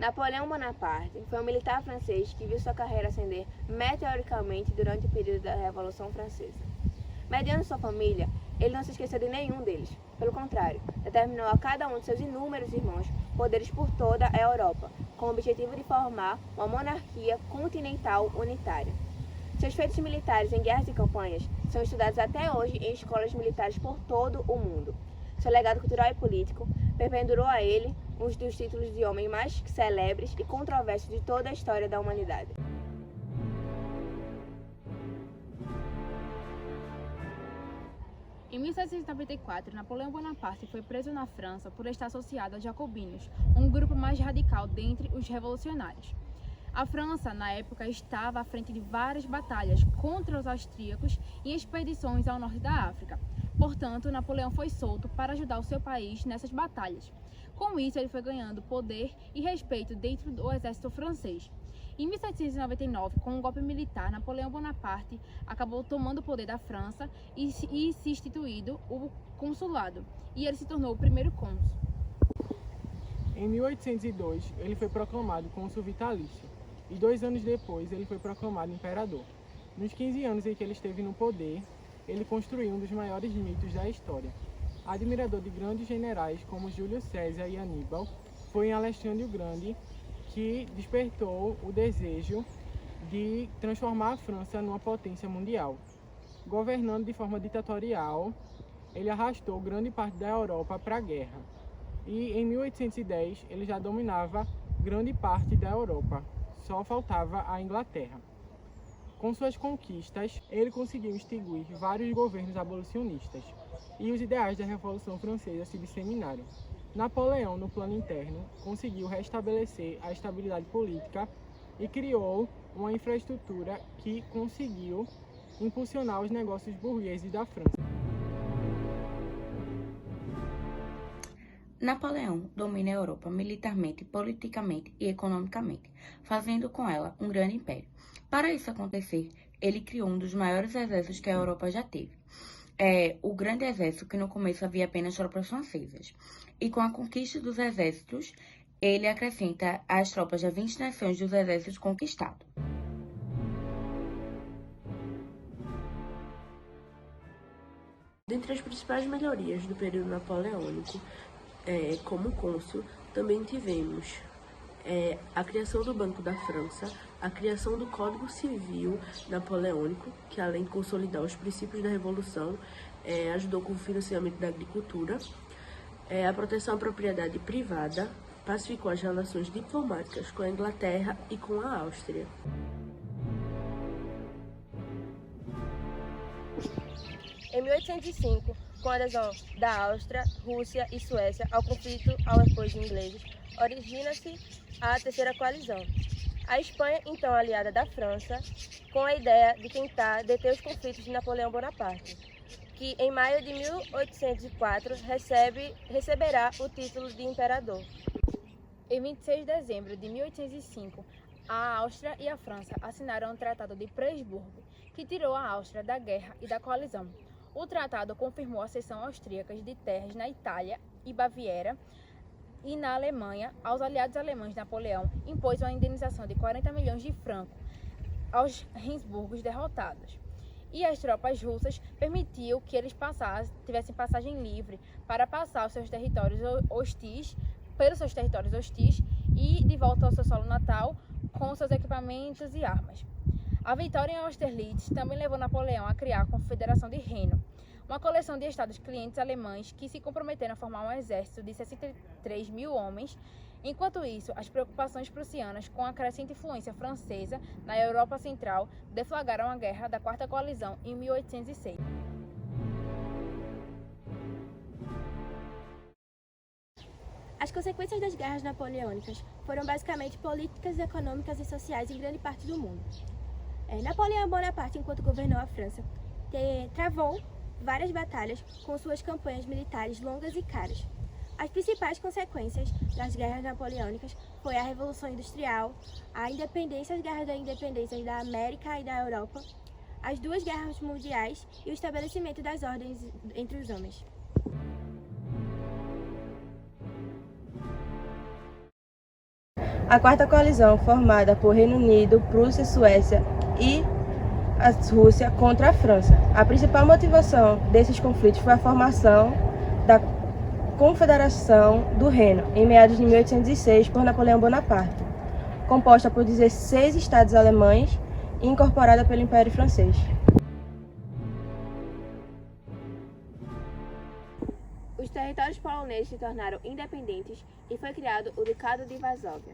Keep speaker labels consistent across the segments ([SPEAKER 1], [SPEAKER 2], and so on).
[SPEAKER 1] Napoleão Bonaparte foi um militar francês que viu sua carreira ascender meteoricamente durante o período da Revolução Francesa. Mediante sua família, ele não se esqueceu de nenhum deles. Pelo contrário, determinou a cada um de seus inúmeros irmãos poderes por toda a Europa, com o objetivo de formar uma monarquia continental unitária. Seus feitos militares em guerras e campanhas são estudados até hoje em escolas militares por todo o mundo. Seu legado cultural e político perpendurou a ele um dos títulos de homem mais celebres e controversos de toda a história da humanidade.
[SPEAKER 2] Em 1794, Napoleão Bonaparte foi preso na França por estar associado aos jacobinos, um grupo mais radical dentre os revolucionários. A França, na época, estava à frente de várias batalhas contra os austríacos e expedições ao norte da África. Portanto, Napoleão foi solto para ajudar o seu país nessas batalhas. Com isso, ele foi ganhando poder e respeito dentro do exército francês. Em 1799, com um golpe militar, Napoleão Bonaparte acabou tomando o poder da França e se instituído o consulado, e ele se tornou o primeiro cônsul.
[SPEAKER 3] Em 1802, ele foi proclamado cônsul vitalício, e 2 anos depois ele foi proclamado imperador. Nos 15 anos em que ele esteve no poder, ele construiu um dos maiores mitos da história. Admirador de grandes generais como Júlio César e Aníbal, foi em Alexandre o Grande que despertou o desejo de transformar a França numa potência mundial. Governando de forma ditatorial, ele arrastou grande parte da Europa para a guerra. E em 1810 ele já dominava grande parte da Europa, só faltava a Inglaterra. Com suas conquistas, ele conseguiu extinguir vários governos abolicionistas e os ideais da Revolução Francesa se disseminaram. Napoleão, no plano interno, conseguiu restabelecer a estabilidade política e criou uma infraestrutura que conseguiu impulsionar os negócios burgueses da França.
[SPEAKER 4] Napoleão domina a Europa militarmente, politicamente e economicamente, fazendo com ela um grande império. Para isso acontecer, ele criou um dos maiores exércitos que a Europa já teve. O grande exército, que no começo havia apenas tropas francesas. E com a conquista dos exércitos, ele acrescenta as tropas das 20 nações dos exércitos conquistados.
[SPEAKER 5] Dentre as principais melhorias do período napoleônico, como cônsul, também tivemos a criação do Banco da França, a criação do Código Civil Napoleônico, que além de consolidar os princípios da Revolução, ajudou com o financiamento da agricultura, a proteção à propriedade privada, pacificou as relações diplomáticas com a Inglaterra e com a Áustria.
[SPEAKER 1] Em 1805, com a adesão da Áustria, Rússia e Suécia ao conflito ao apoio de ingleses, origina-se a Terceira Coalizão. A Espanha, então aliada da França, com a ideia de tentar deter os conflitos de Napoleão Bonaparte, que em maio de 1804 receberá o título de imperador.
[SPEAKER 2] Em 26 de dezembro de 1805, a Áustria e a França assinaram o Tratado de Presburgo, que tirou a Áustria da guerra e da coalizão. O tratado confirmou a cessão austríaca de terras na Itália e Baviera, e na Alemanha, aos aliados alemães de Napoleão, impôs uma indenização de 40 milhões de francos aos Habsburgos derrotados. E as tropas russas permitiu que eles tivessem passagem livre para passar os seus territórios hostis, pelos seus territórios hostis e de volta ao seu solo natal com seus equipamentos e armas. A vitória em Austerlitz também levou Napoleão a criar a Confederação de Reno, uma coleção de estados clientes alemães que se comprometeram a formar um exército de 63 mil homens. Enquanto isso, as preocupações prussianas com a crescente influência francesa na Europa Central deflagraram a Guerra da Quarta Coalizão em 1806.
[SPEAKER 6] As consequências das guerras napoleônicas foram basicamente políticas, econômicas e sociais em grande parte do mundo. Napoleão Bonaparte, enquanto governou a França, travou várias batalhas com suas campanhas militares longas e caras. As principais consequências das guerras napoleônicas foi a Revolução Industrial, as guerras da independência da América e da Europa, as 2 guerras mundiais e o estabelecimento das ordens entre os homens.
[SPEAKER 7] A quarta coalizão, formada por Reino Unido, Prússia, Suécia e a Rússia contra a França. A principal motivação desses conflitos foi a formação da Confederação do Reno, em meados de 1806, por Napoleão Bonaparte, composta por 16 estados alemães e incorporada pelo Império Francês.
[SPEAKER 1] Os territórios poloneses se tornaram independentes e foi criado o Ducado de Varsóvia.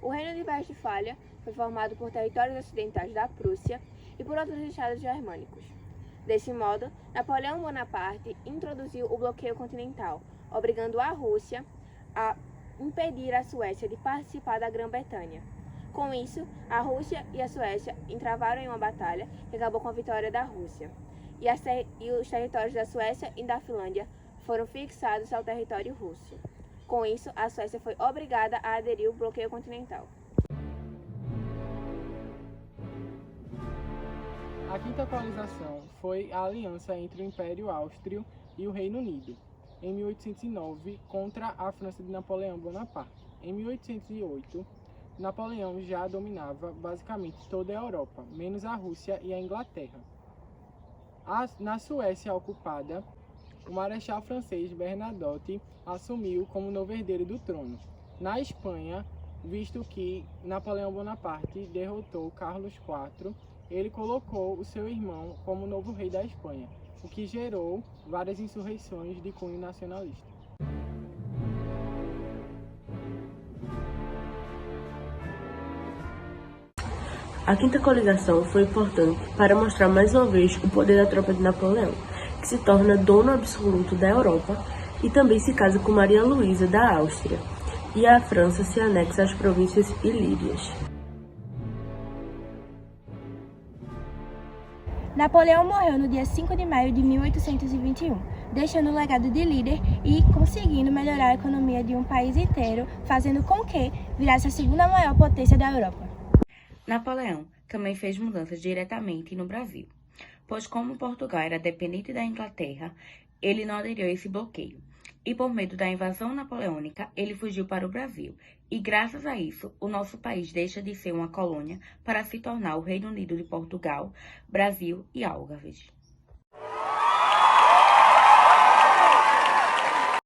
[SPEAKER 1] O Reino de Westfália foi formado por territórios ocidentais da Prússia e por outros estados germânicos. Desse modo, Napoleão Bonaparte introduziu o bloqueio continental, obrigando a Rússia a impedir a Suécia de participar da Grã-Bretanha. Com isso, a Rússia e a Suécia entravaram em uma batalha que acabou com a vitória da Rússia. E os territórios da Suécia e da Finlândia foram fixados ao território russo. Com isso, a Suécia foi obrigada a aderir ao bloqueio continental.
[SPEAKER 3] A quinta coalização foi a aliança entre o Império Áustrio e o Reino Unido, em 1809, contra a França de Napoleão Bonaparte. Em 1808, Napoleão já dominava basicamente toda a Europa, menos a Rússia e a Inglaterra. Na Suécia ocupada, o marechal francês Bernadotte assumiu como novo herdeiro do trono. Na Espanha, visto que Napoleão Bonaparte derrotou Carlos IV, ele colocou o seu irmão como novo rei da Espanha, o que gerou várias insurreições de cunho nacionalista.
[SPEAKER 5] A quinta coalização foi importante para mostrar mais uma vez o poder da tropa de Napoleão, que se torna dono absoluto da Europa e também se casa com Maria Luísa da Áustria, e a França se anexa às províncias ilírias.
[SPEAKER 6] Napoleão morreu no dia 5 de maio de 1821, deixando um legado de líder e conseguindo melhorar a economia de um país inteiro, fazendo com que virasse a segunda maior potência da Europa.
[SPEAKER 4] Napoleão também fez mudanças diretamente no Brasil, pois como Portugal era dependente da Inglaterra, ele não aderiu a esse bloqueio. E por medo da invasão napoleônica, ele fugiu para o Brasil. E graças a isso, o nosso país deixa de ser uma colônia para se tornar o Reino Unido de Portugal, Brasil e Algarves.